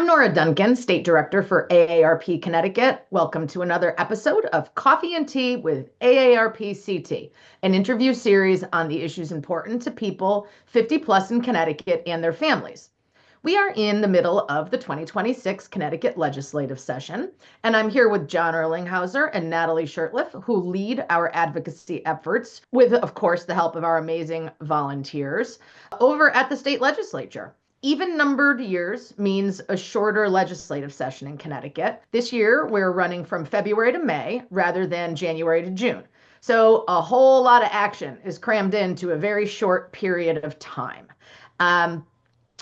Nora Duncan, State Director for AARP Connecticut. Welcome to another episode of Coffee and Tea with AARP CT, an interview series on the issues important to people 50 plus in Connecticut and their families. We are in the middle of the 2026 Connecticut legislative session, and I'm here with John Erlingheuser and Natalie Shurtleff, who lead our advocacy efforts with, of course, the help of our amazing volunteers over at the state legislature. Even-numbered years means a shorter legislative session in Connecticut. This year, we're running from February to May rather than January to June. So a whole lot of action is crammed into a very short period of time.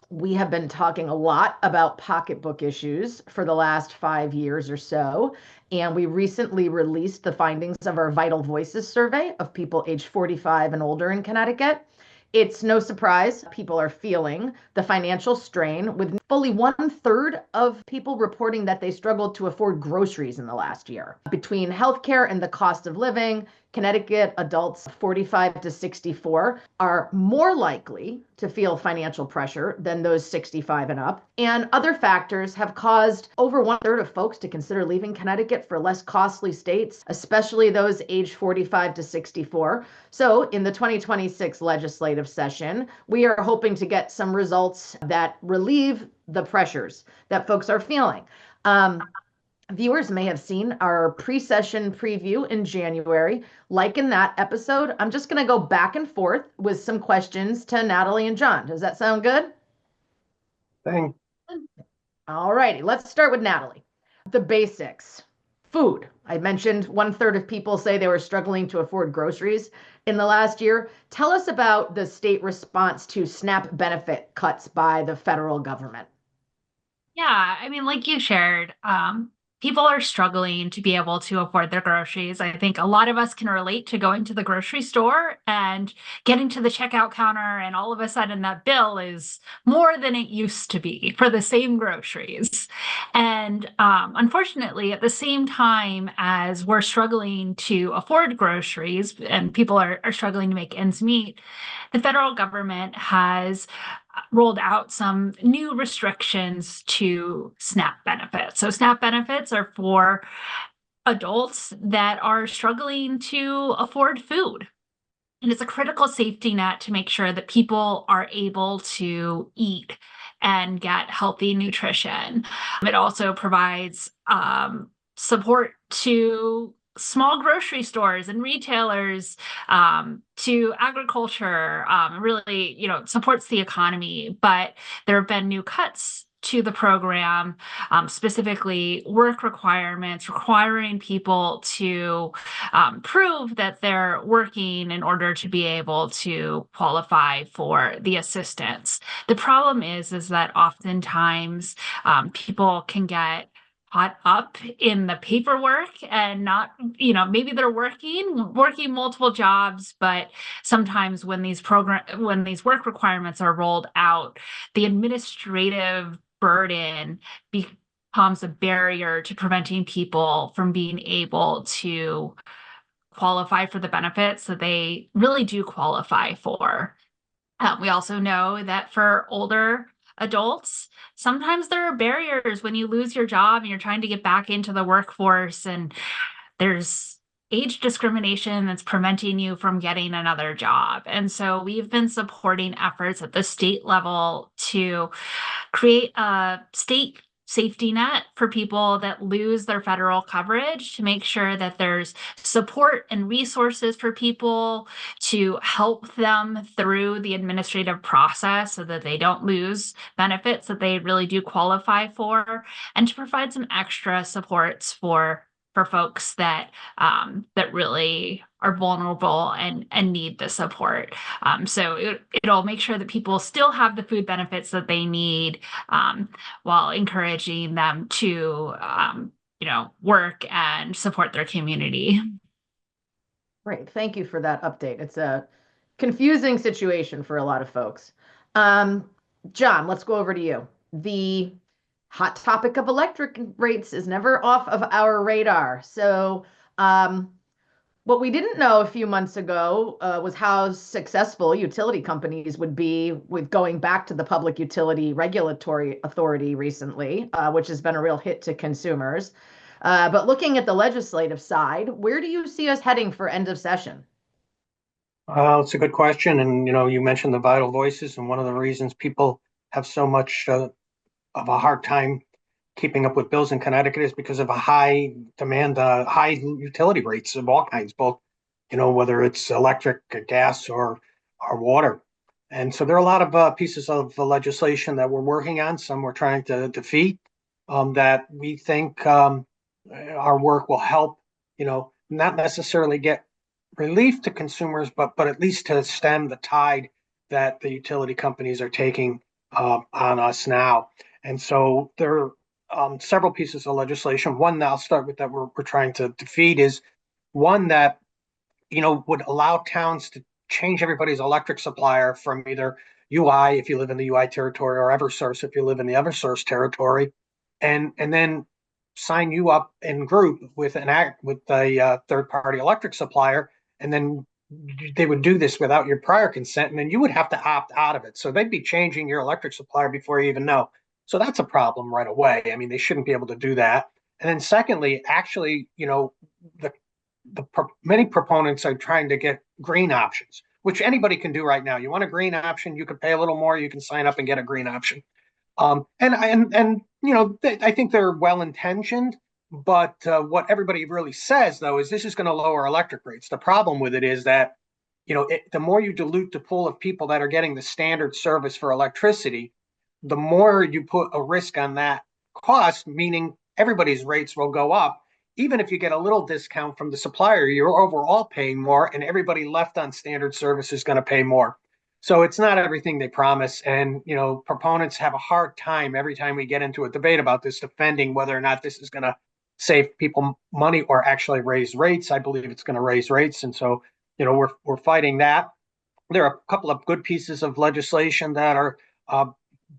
We have been talking a lot about pocketbook issues for the last 5 years or so, and we recently released the findings of our Vital Voices survey of people aged 45 and older in Connecticut. It's no surprise people are feeling the financial strain, with fully 1/3 of people reporting that they struggled to afford groceries in the last year. Between healthcare and the cost of living, Connecticut adults 45 to 64 are more likely to feel financial pressure than those 65 and up. And other factors have caused over 1/3 of folks to consider leaving Connecticut for less costly states, especially those aged 45 to 64. So in the 2026 legislative session, we are hoping to get some results that relieve the pressures that folks are feeling. Viewers may have seen our pre-session preview in January. Like in that episode, I'm just going to go back and forth with some questions to Natalie and John. Does that sound good? Thanks. All righty, let's start with Natalie. The basics. Food. I mentioned 1/3 of people say they were struggling to afford groceries in the last year. Tell us about the state response to SNAP benefit cuts by the federal government. Yeah, I mean, like you shared, people are struggling to be able to afford their groceries. I think a lot of us can relate to going to the grocery store and getting to the checkout counter, and all of a sudden that bill is more than it used to be for the same groceries. And unfortunately, at the same time as we're struggling to afford groceries and people are struggling to make ends meet, the federal government has rolled out some new restrictions to SNAP benefits. So SNAP benefits are for adults that are struggling to afford food. And it's a critical safety net to make sure that people are able to eat and get healthy nutrition. It also provides support to small grocery stores and retailers, to agriculture, really, supports the economy. But there have been new cuts to the program, specifically work requirements, requiring people to prove that they're working in order to be able to qualify for the assistance. The problem is that oftentimes people can get caught up in the paperwork and not, maybe they're working multiple jobs, but sometimes when these work requirements are rolled out, the administrative burden becomes a barrier to preventing people from being able to qualify for the benefits that they really do qualify for. We also know that for older adults, sometimes there are barriers when you lose your job and you're trying to get back into the workforce, and there's age discrimination that's preventing you from getting another job. And so we've been supporting efforts at the state level to create a state safety net for people that lose their federal coverage, to make sure that there's support and resources for people to help them through the administrative process so that they don't lose benefits that they really do qualify for, and to provide some extra supports for folks that really are vulnerable and need the support. So it'll make sure that people still have the food benefits that they need, while encouraging them to work and support their community. Great, thank you for that update. It's a confusing situation for a lot of folks. John, let's go over to you. The hot topic of electric rates is never off of our radar. So What we didn't know a few months ago was how successful utility companies would be with going back to the Public Utility Regulatory Authority recently, which has been a real hit to consumers. But looking at the legislative side, where do you see us heading for end of session? It's a good question. And, you mentioned the vital voices, and one of the reasons people have so much of a hard time keeping up with bills in Connecticut is because of a high demand, high utility rates of all kinds, both, whether it's electric, gas, or water. And so there are a lot of pieces of legislation that we're working on. Some we're trying to defeat that we think our work will help, not necessarily get relief to consumers, but at least to stem the tide that the utility companies are taking on us now. And so there are several pieces of legislation. One that I'll start with that we're trying to defeat is one that would allow towns to change everybody's electric supplier from either UI if you live in the UI territory or Eversource if you live in the Eversource territory, and then sign you up in group with a third party electric supplier, and then they would do this without your prior consent, and then you would have to opt out of it. So they'd be changing your electric supplier before you even know. So that's a problem right away. I mean, they shouldn't be able to do that. And then secondly, actually, the many proponents are trying to get green options, which anybody can do right now. You want a green option, you can pay a little more, you can sign up and get a green option. I think they're well intentioned, but what everybody really says though is this is going to lower electric rates. The problem with it is that the more you dilute the pool of people that are getting the standard service for electricity, the more you put a risk on that cost, meaning everybody's rates will go up. Even if you get a little discount from the supplier, you're overall paying more, and everybody left on standard service is going to pay more. So it's not everything they promise. And, proponents have a hard time every time we get into a debate about this, defending whether or not this is going to save people money or actually raise rates. I believe it's going to raise rates. And so, we're fighting that. There are a couple of good pieces of legislation that are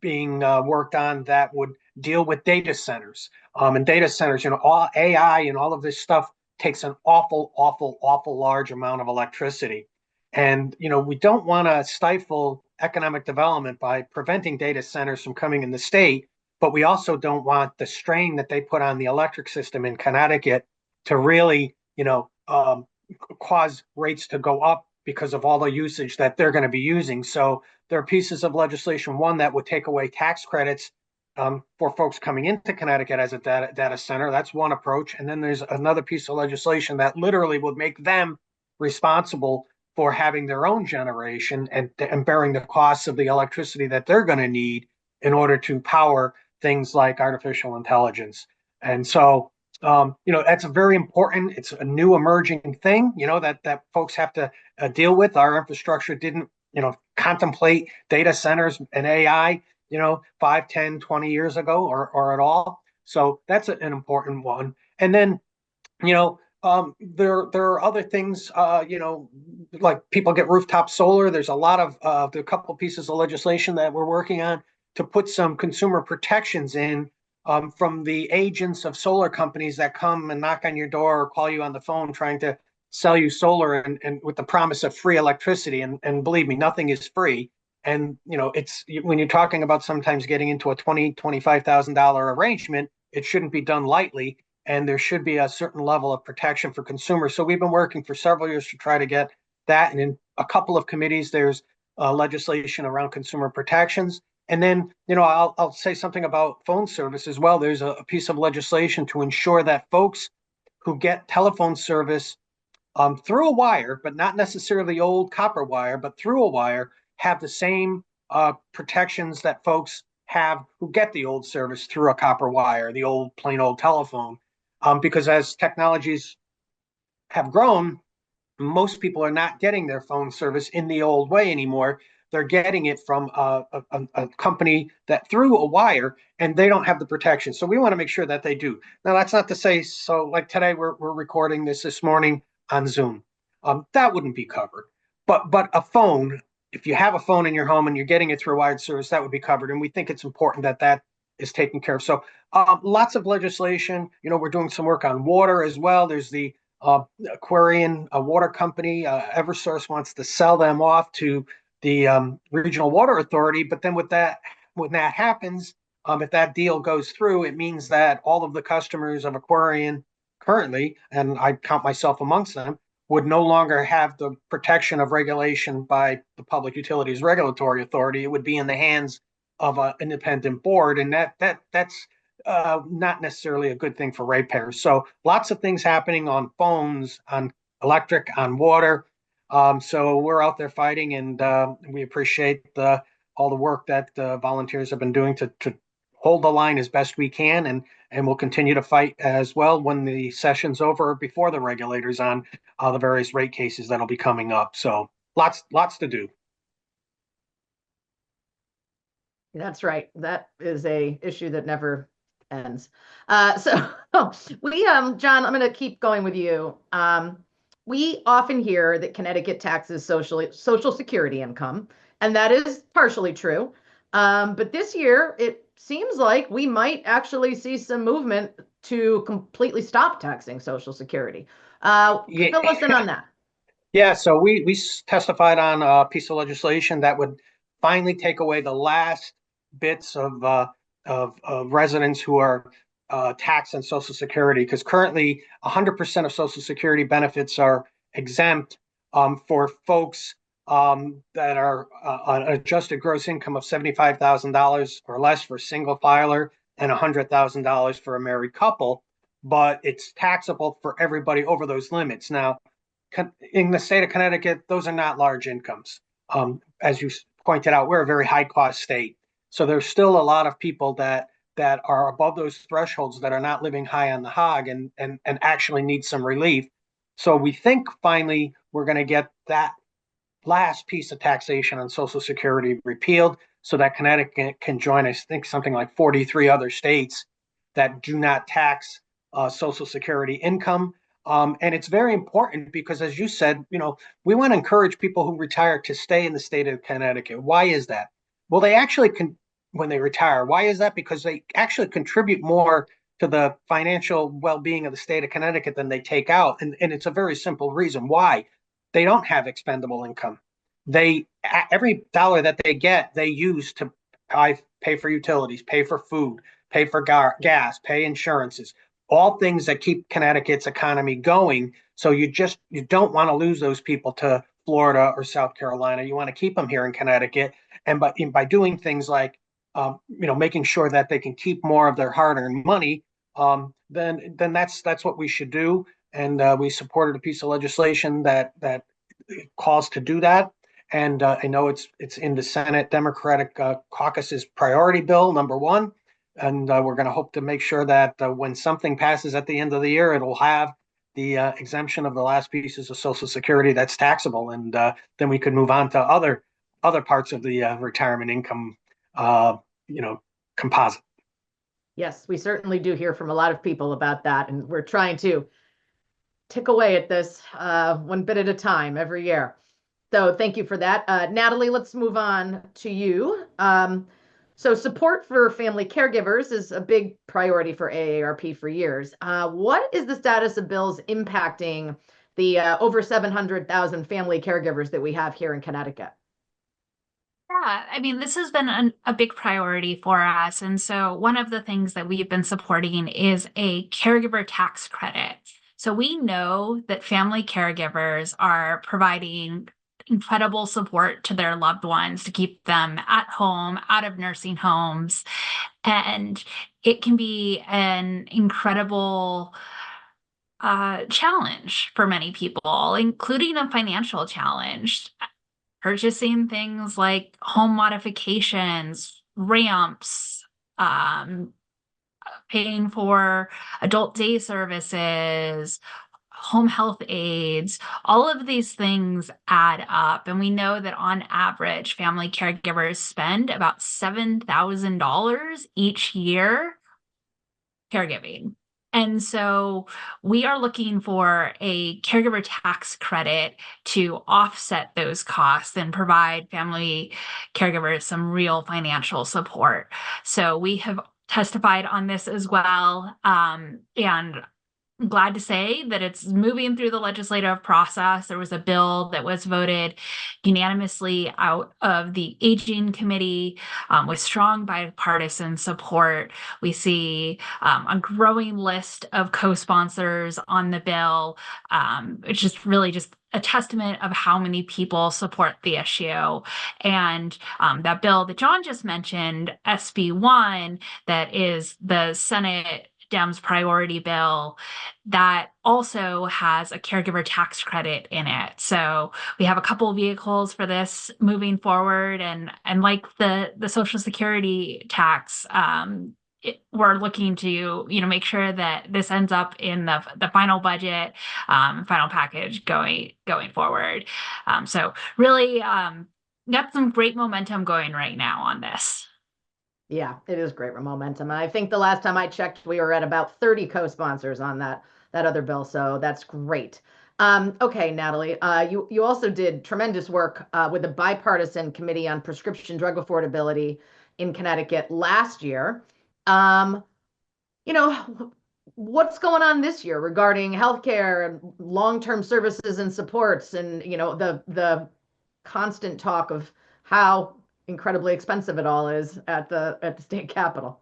being worked on that would deal with data centers. And data centers, all AI and all of this stuff takes an awful, awful, awful large amount of electricity. And, we don't want to stifle economic development by preventing data centers from coming in the state, but we also don't want the strain that they put on the electric system in Connecticut to really, cause rates to go up because of all the usage that they're going to be using. So there are pieces of legislation, one that would take away tax credits for folks coming into Connecticut as a data center. That's one approach. And then there's another piece of legislation that literally would make them responsible for having their own generation and bearing the costs of the electricity that they're going to need in order to power things like artificial intelligence. And so, that's a very important, it's a new emerging thing, that folks have to deal with. Our infrastructure didn't, contemplate data centers and AI, 5, 10, 20 years ago or at all. So that's an important one. And then, there are other things, like people get rooftop solar. There's a lot of a couple pieces of legislation that we're working on to put some consumer protections in from the agents of solar companies that come and knock on your door or call you on the phone trying to sell you solar and with the promise of free electricity. And believe me, nothing is free. And, it's when you're talking about sometimes getting into a $25,000 arrangement, it shouldn't be done lightly. And there should be a certain level of protection for consumers. So we've been working for several years to try to get that. And in a couple of committees, there's legislation around consumer protections. And then, I'll say something about phone service as well. There's a piece of legislation to ensure that folks who get telephone service through a wire, but not necessarily old copper wire, but through a wire, have the same protections that folks have who get the old service through a copper wire, the old plain old telephone. Because as technologies have grown, most people are not getting their phone service in the old way anymore. They're getting it from a company that through a wire, and they don't have the protection. So we want to make sure that they do. Now, that's not to say, so like today, we're recording this morning on Zoom. That wouldn't be covered. But a phone, if you have a phone in your home and you're getting it through a wired service, that would be covered. And we think it's important that is taken care of. So lots of legislation. We're doing some work on water as well. There's the Aquarian, a water company, Eversource wants to sell them off to the Regional Water Authority. But then when that happens, if that deal goes through, it means that all of the customers of Aquarian currently, and I count myself amongst them, would no longer have the protection of regulation by the Public Utilities Regulatory Authority. It would be in the hands of an independent board, and that's not necessarily a good thing for ratepayers. So lots of things happening on phones, on electric, on water. So we're out there fighting, and we appreciate all the work that volunteers have been doing to hold the line as best we can, and we'll continue to fight as well when the session's over, before the regulators, on the various rate cases that'll be coming up. So lots to do. That's right. That is a issue that never ends. So we, John, I'm going to keep going with you. We often hear that Connecticut taxes Social Security income, and that is partially true. But this year, it seems like we might actually see some movement to completely stop taxing Social Security. Fill us in on that. Yeah, so we testified on a piece of legislation that would finally take away the last bits of residents who are taxed on Social Security, because currently 100% of Social Security benefits are exempt for folks that are an adjusted gross income of $75,000 or less for a single filer, and $100,000 for a married couple. But it's taxable for everybody over those limits. Now, in the state of Connecticut, those are not large incomes. As you pointed out, we're a very high cost state. So there's still a lot of people that are above those thresholds that are not living high on the hog, and actually need some relief. So we think finally we're going to get that last piece of taxation on Social Security repealed, so that Connecticut can join, I think, something like 43 other states that do not tax Social Security income. And it's very important because, as you said, we want to encourage people who retire to stay in the state of Connecticut. Why is that? Well, they actually can, when they retire. Why is that? Because they actually contribute more to the financial well-being of the state of Connecticut than they take out. And it's a very simple reason why. They don't have expendable income. Every dollar that they get, they use to pay for utilities, pay for food, pay for gas, pay insurances, all things that keep Connecticut's economy going. So you don't want to lose those people to Florida or South Carolina. You want to keep them here in Connecticut. And by doing things like making sure that they can keep more of their hard-earned money, then that's what we should do. And we supported a piece of legislation that calls to do that. And I know it's in the Senate Democratic caucus's priority bill, number one. And we're going to hope to make sure that when something passes at the end of the year, it'll have the exemption of the last pieces of Social Security that's taxable. And then we could move on to other parts of the retirement income, composite. Yes, we certainly do hear from a lot of people about that. And we're trying to tick away at this one bit at a time every year. So thank you for that. Natalie, let's move on to you. So support for family caregivers is a big priority for AARP for years. What is the status of bills impacting the over 700,000 family caregivers that we have here in Connecticut? Yeah, I mean, this has been a big priority for us. And so one of the things that we've been supporting is a caregiver tax credit. So we know that family caregivers are providing incredible support to their loved ones to keep them at home, out of nursing homes. And it can be an incredible challenge for many people, including a financial challenge. Purchasing things like home modifications, ramps, paying for adult day services, home health aides, all of these things add up. And we know that on average, family caregivers spend about $7,000 each year caregiving. And so we are looking for a caregiver tax credit to offset those costs and provide family caregivers some real financial support. So we have testified on this as well. And glad to say that it's moving through the legislative process. There was a bill that was voted unanimously out of the Aging Committee with strong bipartisan support. We see a growing list of co-sponsors on the bill. It's just really just a testament of how many people support the issue. And that bill that John just mentioned, SB1, that is the Senate Dems priority bill, that also has a caregiver tax credit in it. So we have a couple of vehicles for this moving forward, and like the Social Security tax, we're looking to make sure that this ends up in the final budget, final package going forward. So really got some great momentum going right now on this. Yeah, it is great momentum. And I think the last time I checked, we were at about 30 co-sponsors on that other bill. So that's great. Okay, Natalie, you also did tremendous work with the bipartisan committee on prescription drug affordability in Connecticut last year. Um, what's going on this year regarding healthcare and long-term services and supports, and the constant talk of how incredibly expensive it all is at the state capitol.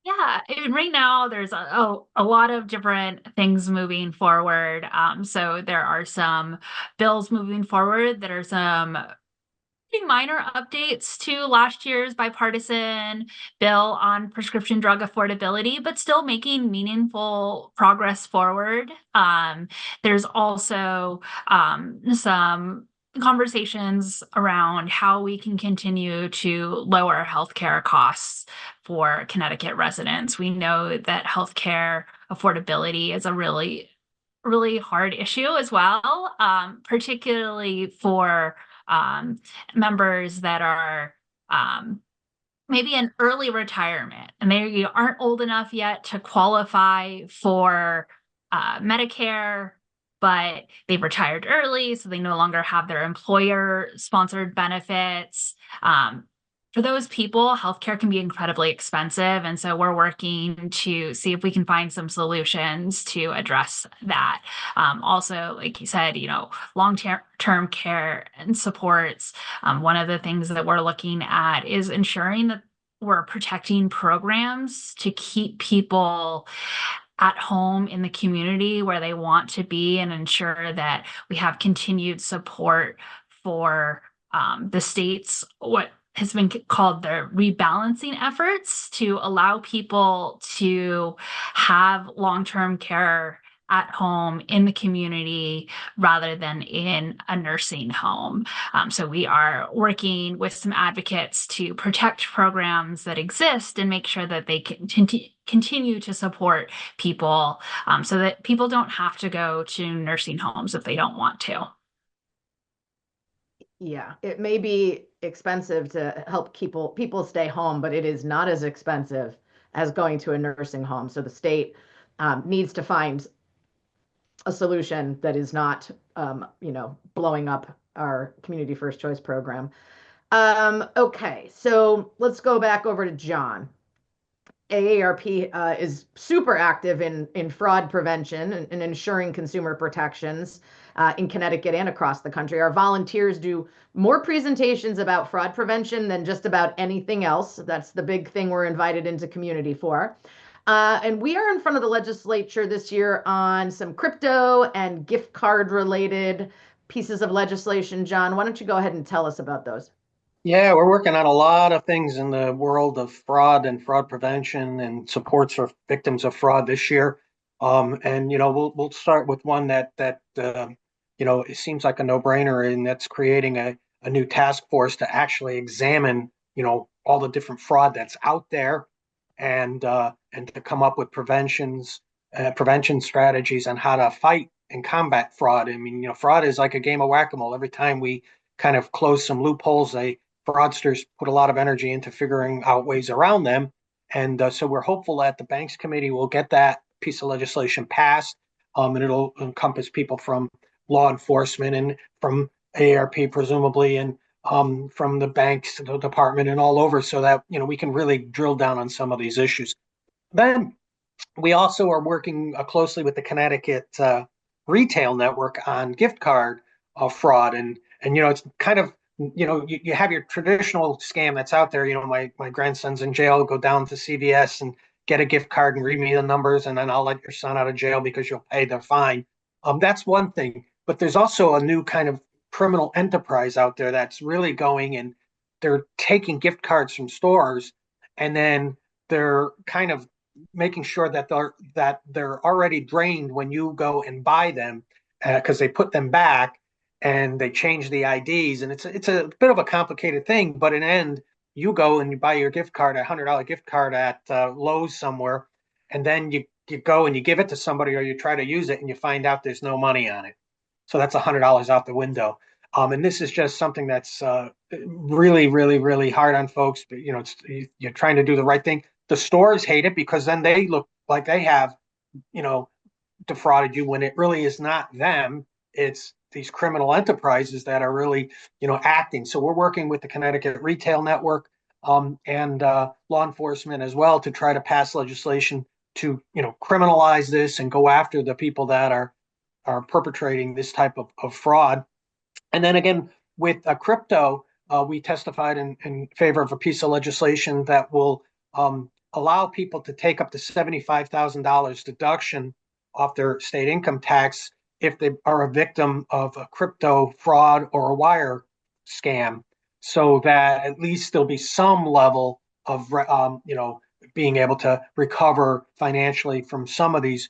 Yeah, right now there's a lot of different things moving forward. So there are some bills moving forward that are some pretty minor updates to last year's bipartisan bill on prescription drug affordability, but still making meaningful progress forward. There's also some conversations around how we can continue to lower healthcare costs for Connecticut residents. We know that healthcare affordability is a really hard issue as well, particularly for members that are maybe in early retirement and they aren't old enough yet to qualify for Medicare, but they've retired early, so they no longer have their employer-sponsored benefits. For those people, healthcare can be incredibly expensive, and so we're working to see if we can find some solutions to address that. Also, like you said, long-term care and supports. One of the things that we're looking at is ensuring that we're protecting programs to keep people at home in the community where they want to be, and ensure that we have continued support for the state's what has been called the rebalancing efforts to allow people to have long-term care at home in the community rather than in a nursing home. So we are working with some advocates to protect programs that exist and make sure that they continue to support people, so that people don't have to go to nursing homes if they don't want to. Yeah, it may be expensive to help people stay home, but it is not as expensive as going to a nursing home. So the state needs to find a solution that is not, blowing up our community first choice program. Okay, so let's go back over to John. AARP is super active in fraud prevention and ensuring consumer protections in Connecticut and across the country. Our volunteers do more presentations about fraud prevention than just about anything else. That's the big thing we're invited into community for. And we are in front of the legislature this year on some crypto and gift card related pieces of legislation. John, why don't you go ahead and tell us about those? Yeah, we're working on a lot of things in the world of fraud and fraud prevention and supports for victims of fraud this year. And we'll start with one that it seems like a no-brainer, and that's creating a new task force to actually examine all the different fraud that's out there, and to come up with prevention strategies on how to fight and combat fraud. I mean, fraud is like a game of whack-a-mole. Every time we kind of close some loopholes, fraudsters put a lot of energy into figuring out ways around them. And so we're hopeful that the Banks Committee will get that piece of legislation passed, and it'll encompass people from law enforcement and from AARP, presumably, and from the banks, the department, and all over, so that we can really drill down on some of these issues. Then We also are working closely with the Connecticut retail network on gift card fraud. And it's kind of, you have your traditional scam that's out there. My grandson's in jail, go down to CVS and get a gift card and read me the numbers, and then I'll let your son out of jail because you'll pay the fine. That's one thing. But there's also a new kind of criminal enterprise out there that's really going, and they're taking gift cards from stores, and then they're kind of making sure that they're already drained when you go and buy them, because they put them back and they change the IDs, and it's a bit of a complicated thing. But in the end, you go and you buy your gift card, $100 gift card at Lowe's somewhere, and then you go and you give it to somebody, or you try to use it and you find out there's no money on it. So that's $100 out the window. And this is just something that's really, really, really hard on folks. But you're trying to do the right thing. The stores hate it because then they look like they have, defrauded you, when it really is not them. It's these criminal enterprises that are really, acting. So we're working with the Connecticut Retail Network and law enforcement as well to try to pass legislation to, criminalize this and go after the people that are perpetrating this type of fraud. And then again, with crypto, we testified in favor of a piece of legislation that will allow people to take up to $75,000 deduction off their state income tax if they are a victim of a crypto fraud or a wire scam, so that at least there'll be some level of being able to recover financially from some of these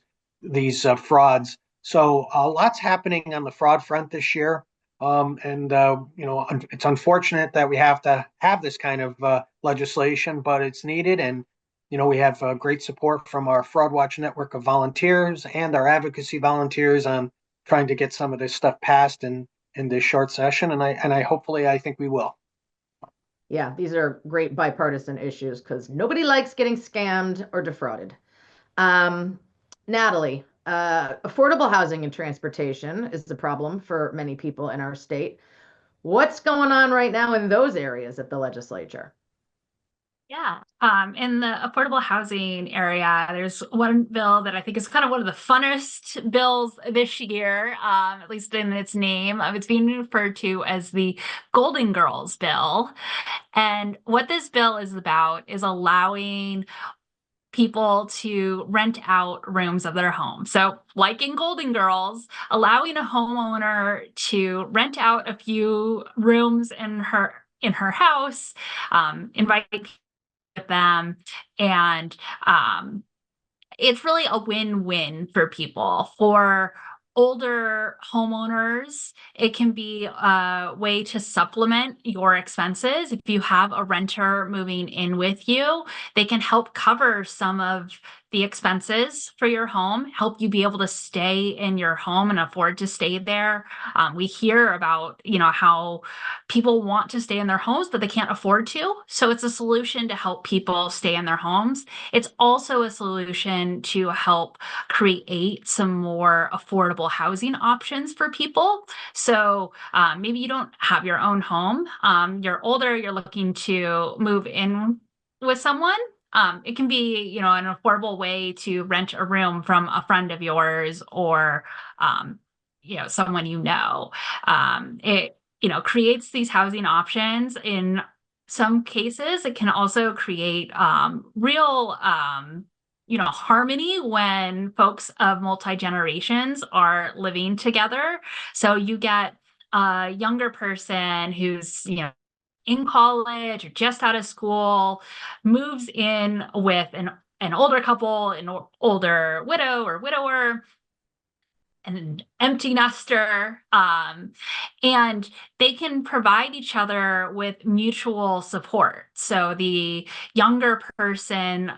frauds. So lots happening on the fraud front this year. It's unfortunate that we have to have this kind of legislation, but it's needed. And, we have great support from our Fraud Watch network of volunteers and our advocacy volunteers on trying to get some of this stuff passed in this short session. And I think we will. Yeah, these are great bipartisan issues because nobody likes getting scammed or defrauded. Natalie, affordable housing and transportation is the problem for many people in our state. What's going on right now in those areas at the legislature? Yeah. In the affordable housing area, there's one bill that I think is kind of one of the funnest bills this year, at least in its name. It's being referred to as the Golden Girls bill. And what this bill is about is allowing people to rent out rooms of their home. So, like in Golden Girls, allowing a homeowner to rent out a few rooms in her house, invite them, and it's really a win-win for people. For older homeowners, it can be a way to supplement your expenses. If you have a renter moving in with you, they can help cover some of the expenses for your home, help you be able to stay in your home and afford to stay there. We hear about, how people want to stay in their homes, but they can't afford to. So it's a solution to help people stay in their homes. It's also a solution to help create some more affordable housing options for people. So maybe you don't have your own home. You're older, you're looking to move in with someone. It can be, an affordable way to rent a room from a friend of yours or, someone It, creates these housing options. In some cases, it can also create real, harmony when folks of multi-generations are living together. So you get a younger person who's, in college or just out of school, moves in with an older couple, an older widow or widower, an empty nester, and they can provide each other with mutual support. So the younger person,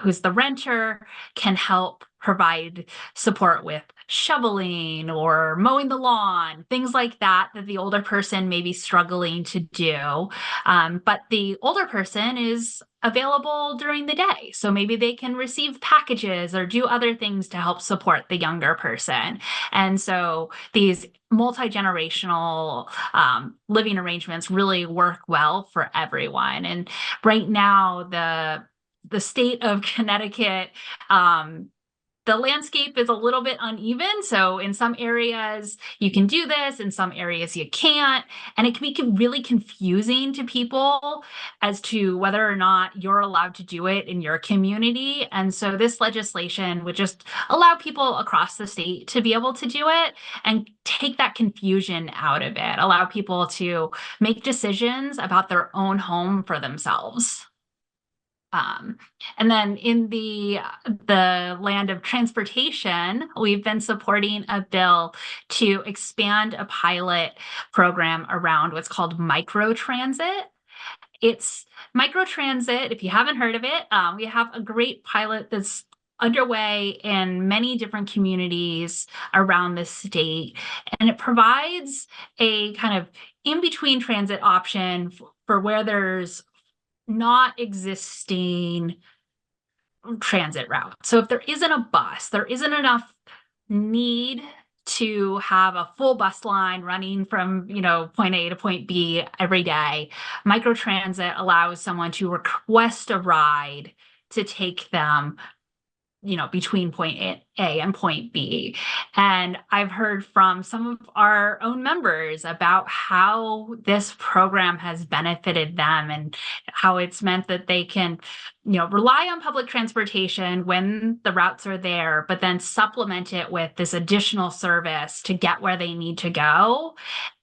who's the renter, can help provide support with shoveling or mowing the lawn, things like that the older person may be struggling to do. But the older person is available during the day. So maybe they can receive packages or do other things to help support the younger person. And so these multi-generational living arrangements really work well for everyone. And right now, the the state of Connecticut, the landscape is a little bit uneven. So in some areas you can do this, in some areas you can't. And it can be really confusing to people as to whether or not you're allowed to do it in your community. And so this legislation would just allow people across the state to be able to do it and take that confusion out of it, allow people to make decisions about their own home for themselves. And then in the land of transportation, we've been supporting a bill to expand a pilot program around what's called microtransit. It's microtransit, if you haven't heard of it, we have a great pilot that's underway in many different communities around the state, and it provides a kind of in-between transit option for where there's not existing transit route. So if there isn't a bus, there isn't enough need to have a full bus line running from, point A to point B every day. Microtransit allows someone to request a ride to take them between point A and point B. And I've heard from some of our own members about how this program has benefited them and how it's meant that they can, rely on public transportation when the routes are there, but then supplement it with this additional service to get where they need to go.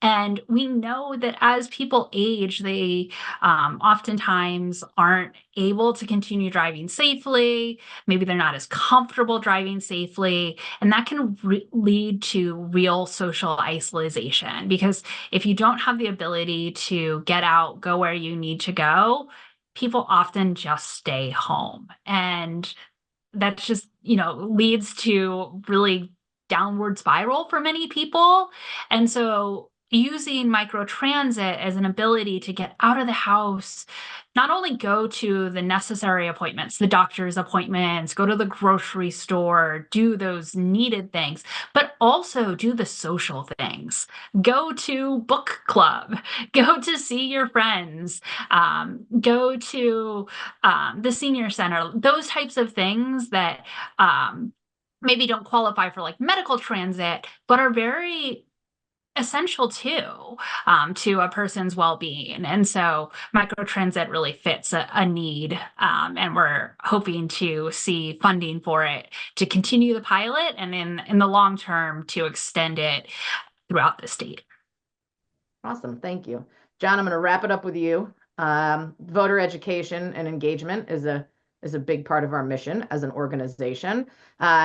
And we know that as people age, they oftentimes aren't able to continue driving safely. Maybe they're not as comfortable driving safely. And that can lead to real social isolation, because if you don't have the ability to get out, go where you need to go, people often just stay home. And that just, leads to really downward spiral for many people. And so using microtransit as an ability to get out of the house, not only go to the necessary appointments, the doctor's appointments, go to the grocery store, do those needed things, but also do the social things. Go to book club, go to see your friends, go to the senior center, those types of things that maybe don't qualify for like medical transit, but are very essential to a person's well-being. And so microtransit really fits a need, and we're hoping to see funding for it to continue the pilot, and in the long term to extend it throughout the state. Awesome, thank you. John, I'm going to wrap it up with you. Voter education and engagement is a big part of our mission as an organization.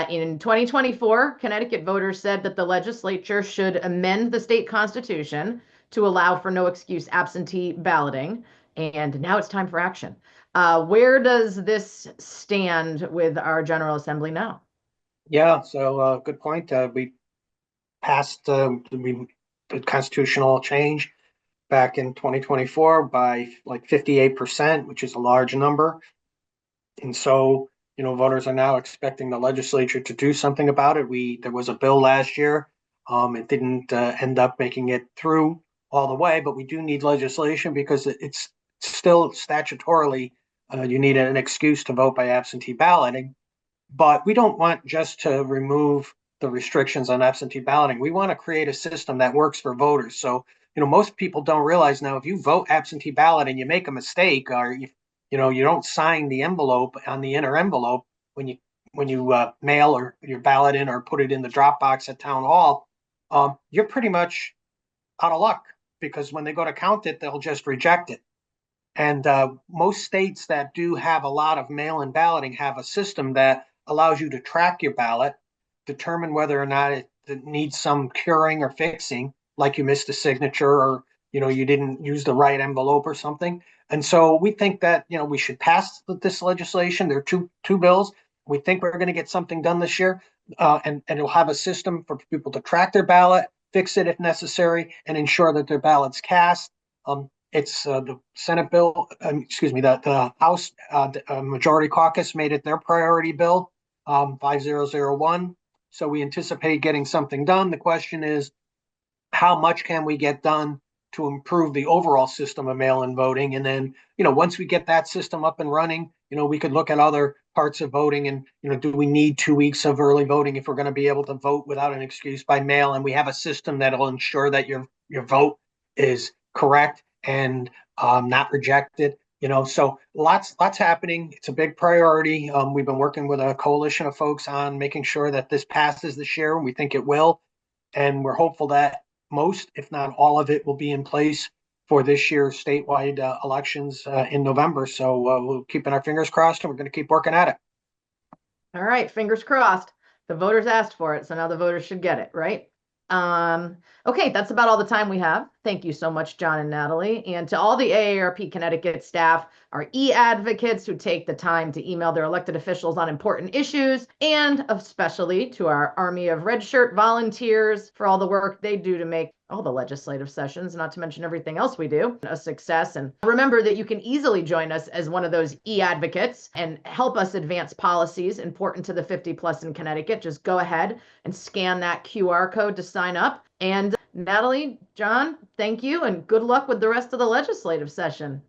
In 2024, Connecticut voters said that the legislature should amend the state constitution to allow for no excuse absentee balloting. And now it's time for action. Where does this stand with our General Assembly now? Yeah, so good point. We passed the constitutional change back in 2024 by like 58%, which is a large number. And so, voters are now expecting the legislature to do something about it. There was a bill last year. It didn't end up making it through all the way, but we do need legislation because it's still statutorily, you need an excuse to vote by absentee balloting. But we don't want just to remove the restrictions on absentee balloting. We want to create a system that works for voters. So, most people don't realize now, if you vote absentee ballot and you make a mistake, or you don't sign the envelope on the inner envelope when you mail or your ballot in or put it in the drop box at town hall, you're pretty much out of luck, because when they go to count it, they'll just reject it. And most states that do have a lot of mail-in balloting have a system that allows you to track your ballot, determine whether or not it needs some curing or fixing, like you missed a signature or you didn't use the right envelope or something. And so we think that we should pass this legislation. There are two bills. We think we're going to get something done this year, and it'll have a system for people to track their ballot, fix it if necessary, and ensure that their ballot's cast. It's the Senate bill, the House Majority Caucus made it their priority bill, 5001. So we anticipate getting something done. The question is, how much can we get done to improve the overall system of mail-in voting. And then, once we get that system up and running, we could look at other parts of voting and, do we need 2 weeks of early voting if we're going to be able to vote without an excuse by mail? And we have a system that'll ensure that your vote is correct and not rejected. So lots happening. It's a big priority. We've been working with a coalition of folks on making sure that this passes this year, and we think it will. And we're hopeful that most, if not all of it, will be in place for this year's statewide elections in November. So we're keeping our fingers crossed, and we're going to keep working at it. All right, fingers crossed. The voters asked for it, so now the voters should get it, right? Okay, that's about all the time we have. Thank you so much, John and Natalie. And to all the AARP Connecticut staff, our e-advocates who take the time to email their elected officials on important issues, and especially to our army of red shirt volunteers for all the work they do to make all the legislative sessions, not to mention everything else we do, a success. And remember that you can easily join us as one of those e-advocates and help us advance policies important to the 50 plus in Connecticut. Just go ahead and scan that QR code to sign up. And Natalie, John, thank you, and good luck with the rest of the legislative session.